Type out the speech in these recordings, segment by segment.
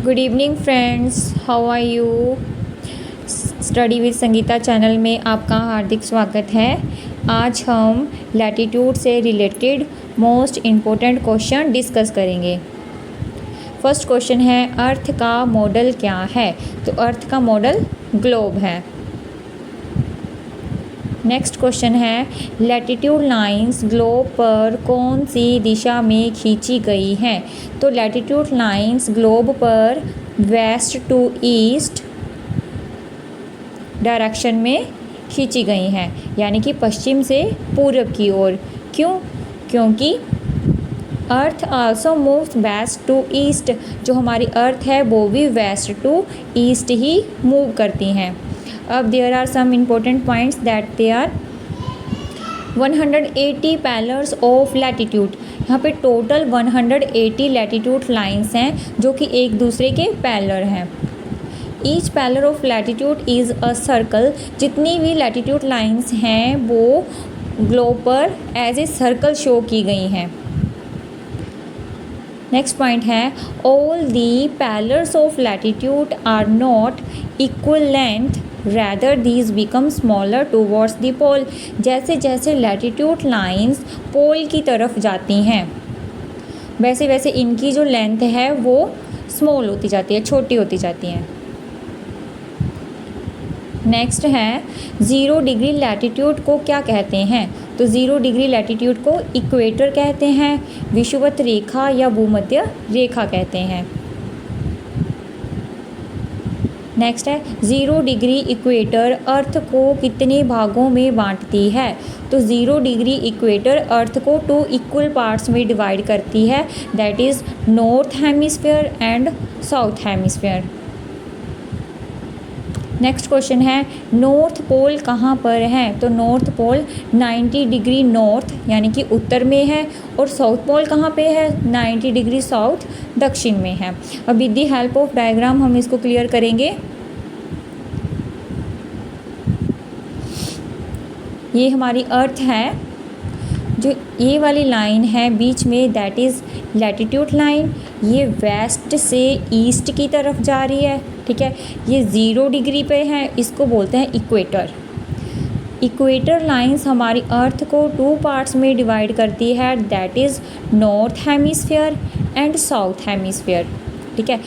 Good evening friends, how are you. Study with Sangeeta channel में आपका हार्दिक स्वागत है। आज हम लैटिट्यूड से related most important question discuss करेंगे। फर्स्ट क्वेश्चन है, अर्थ का मॉडल क्या है। तो अर्थ का मॉडल ग्लोब है। नेक्स्ट क्वेश्चन है, लैटिट्यूड लाइंस ग्लोब पर कौन सी दिशा में खींची गई हैं। तो लैटिट्यूड लाइंस ग्लोब पर वेस्ट टू ईस्ट डायरेक्शन में खींची गई हैं, यानी कि पश्चिम से पूरब की ओर। क्यों? क्योंकि earth also moves west to east. जो हमारी अर्थ है वो भी वेस्ट टू ईस्ट ही मूव करती हैं। अब there are some important points that they are 180 parallels of latitude. यहाँ पे टोटल 180 लैटिट्यूड लाइंस हैं जो कि एक दूसरे के पैरेलल हैं। Each parallel of latitude is a circle. जितनी भी लैटिट्यूड लाइंस हैं वो ग्लोब पर एज ए सर्कल शो की गई हैं। नेक्स्ट पॉइंट है, all the parallels of latitude are not equal length, rather these become smaller towards the pole। जैसे जैसे लैटिट्यूड लाइंस पोल की तरफ जाती हैं वैसे वैसे इनकी जो लेंथ है वो स्मॉल होती जाती है, छोटी होती जाती हैं। नेक्स्ट है, 0 डिग्री लैटिट्यूड को क्या कहते हैं। तो 0 डिग्री लैटिट्यूड को इक्वेटर कहते हैं, विषुवत रेखा या भूमध्य रेखा कहते हैं। नेक्स्ट है, 0 डिग्री इक्वेटर अर्थ को कितने भागों में बांटती है। तो 0 डिग्री इक्वेटर अर्थ को 2 इक्वल पार्ट्स में डिवाइड करती है, that is north hemisphere and south hemisphere. Next question है, नॉर्थ पोल कहाँ पर है। तो नॉर्थ पोल 90 डिग्री नॉर्थ यानी कि उत्तर में है, और साउथ पोल कहाँ पे है, 90 डिग्री साउथ दक्षिण में है। अब with the help of diagram हम इसको क्लियर करेंगे। ये हमारी अर्थ है, जो ये वाली लाइन है बीच में दैट इज़ लैटिट्यूड लाइन। ये वेस्ट से ईस्ट की तरफ जा रही है, ठीक है। ये 0 डिग्री पे है, इसको बोलते हैं इक्वेटर। इक्वेटर लाइंस हमारी अर्थ को 2 पार्ट्स में डिवाइड करती है, that is north hemisphere and south hemisphere, ठीक है।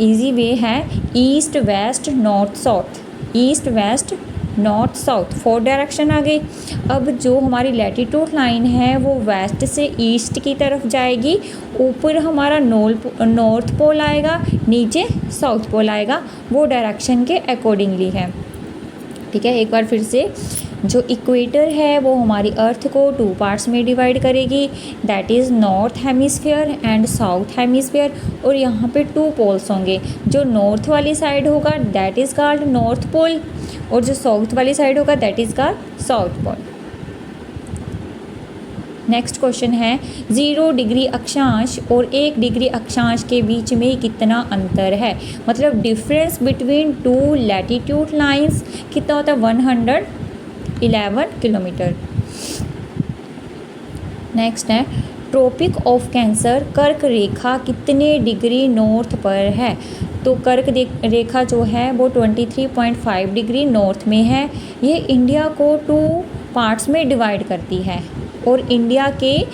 इजी वे है, east west north south, east west north south, 4 direction आ गई। अब जो हमारी लैटिट्यूड लाइन है वो वेस्ट से ईस्ट की तरफ जाएगी। ऊपर हमारा नॉर्थ पोल आएगा, नीचे साउथ पोल आएगा, वो डायरेक्शन के अकॉर्डिंगली है, ठीक है। एक बार फिर से, जो इक्वेटर है वो हमारी अर्थ को 2 पार्ट्स में डिवाइड करेगी, that is north hemisphere and south hemisphere. और यहाँ पे 2 पोल्स होंगे, जो नॉर्थ वाली साइड होगा that is called north pole, और जो साउथ वाली साइड होगा that is called south pole. Next question है, 0 डिग्री अक्षांश और 1 डिग्री अक्षांश के बीच में कितना अंतर है। मतलब डिफरेंस बिटवीन 2 लैटिट्यूड लाइंस कितना होता है, 111 किलोमीटर। नेक्स्ट है, ट्रॉपिक ऑफ कैंसर कर्क रेखा कितने डिग्री नॉर्थ पर है। तो कर्क रेखा जो है वो 23.5 डिग्री नॉर्थ में है। ये इंडिया को 2 पार्ट्स में डिवाइड करती है और इंडिया के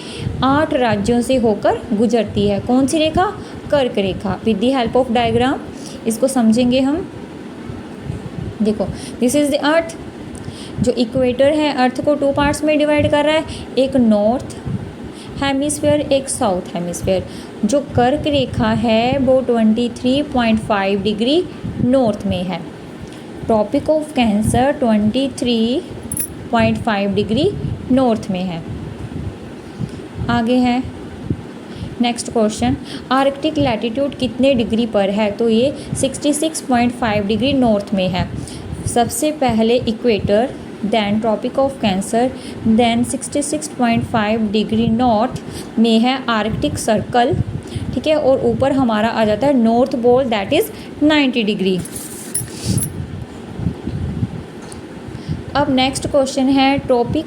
8 राज्यों से होकर गुजरती है। कौन सी रेखा? कर्क रेखा। With the help of diagram इसको समझेंगे हम। देखो, दिस इज़ द अर्थ। जो इक्वेटर है अर्थ को 2 पार्ट्स में डिवाइड कर रहा है, एक नॉर्थ हेमिस्फीयर, एक साउथ हेमिस्फीयर। जो कर्क रेखा है वो 23.5 डिग्री नॉर्थ में है। Tropic of cancer 23.5 degree north में है। आगे है नेक्स्ट क्वेश्चन, आर्कटिक लैटिट्यूड कितने डिग्री पर है। तो ये 66.5 डिग्री नॉर्थ में है। सबसे पहले equator, then tropic of cancer, then 66.5 degree north में है आर्कटिक सर्कल, ठीक है। और ऊपर हमारा आ जाता है north pole that is 90 degree. अब नेक्स्ट क्वेश्चन है, ट्रॉपिक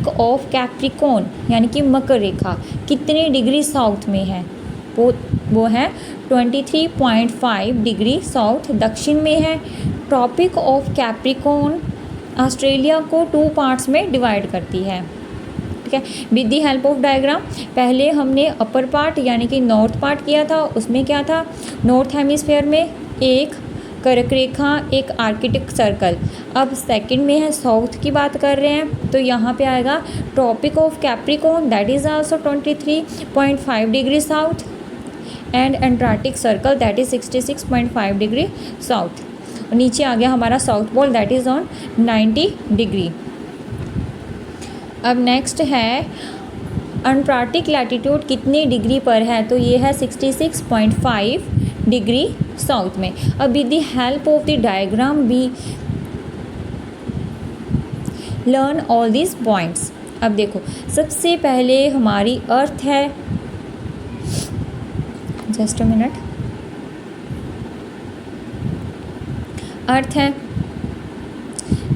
ऑफ कैप्रिकॉर्न यानी कि मकर रेखा कितने डिग्री साउथ में है। वो है 23.5 डिग्री साउथ दक्षिण में है। ट्रॉपिक ऑफ कैप्रिकॉर्न ऑस्ट्रेलिया को 2 पार्ट्स में डिवाइड करती है, ठीक है। With the help of diagram, पहले हमने अपर पार्ट यानी कि नॉर्थ पार्ट किया था, उसमें क्या था, नॉर्थ हेमिस्फीयर में एक कर्क रेखा, एक आर्कटिक सर्कल। अब सेकंड में है साउथ की बात कर रहे हैं, तो यहाँ पे आएगा tropic of capricorn that is also 23.5 degree south and antarctic circle that is 66.5 degree south. नीचे आ गया हमारा south pole that is on 90 degree. अब नेक्स्ट है अंटार्कटिक लैटिट्यूड कितनी डिग्री पर है, तो ये है 66.5 डिग्री साउथ में। अब with the help of the diagram we learn all this points. अब देखो सबसे पहले हमारी अर्थ है, जस्ट अ मिनट, अर्थ है,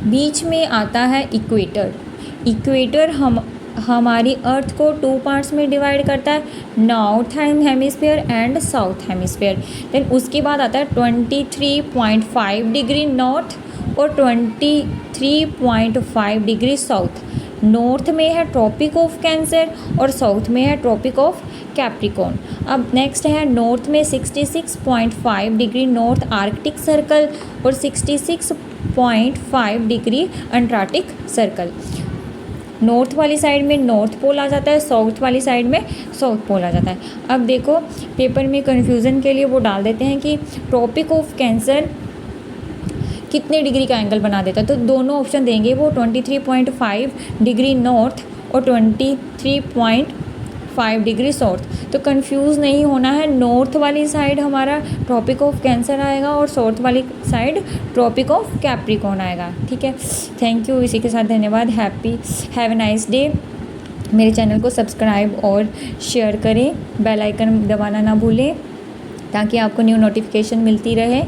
बीच में आता है इक्वेटर। इक्वेटर हमारी अर्थ को 2 पार्ट्स में डिवाइड करता है, north hemisphere and south hemisphere. Then उसके बाद आता है 23.5 डिग्री नॉर्थ और 23.5 डिग्री साउथ। नॉर्थ में है ट्रॉपिक ऑफ कैंसर और साउथ में है ट्रॉपिक ऑफ कैप्रिकॉर्न। अब नेक्स्ट है नॉर्थ में 66.5 डिग्री नॉर्थ आर्कटिक सर्कल और 66.5 डिग्री अंटार्कटिक सर्कल। नॉर्थ वाली साइड में नॉर्थ पोल आ जाता है, साउथ वाली साइड में साउथ पोल आ जाता है। अब देखो पेपर में कन्फ्यूज़न के लिए वो डाल देते हैं कि ट्रॉपिक ऑफ कैंसर कितने डिग्री का एंगल बना देता है, तो दोनों ऑप्शन देंगे वो 23.5 डिग्री नॉर्थ और 23.5 डिग्री साउथ। तो कंफ्यूज नहीं होना है, नॉर्थ वाली साइड हमारा ट्रॉपिक ऑफ कैंसर आएगा और साउथ वाली साइड ट्रॉपिक ऑफ कैप्रिकॉर्न आएगा, ठीक है। थैंक यू, इसी के साथ धन्यवाद। Have a nice day. मेरे चैनल को सब्सक्राइब और शेयर करें, बेल आइकन दबाना ना भूलें ताकि आपको न्यू नोटिफिकेशन मिलती रहे।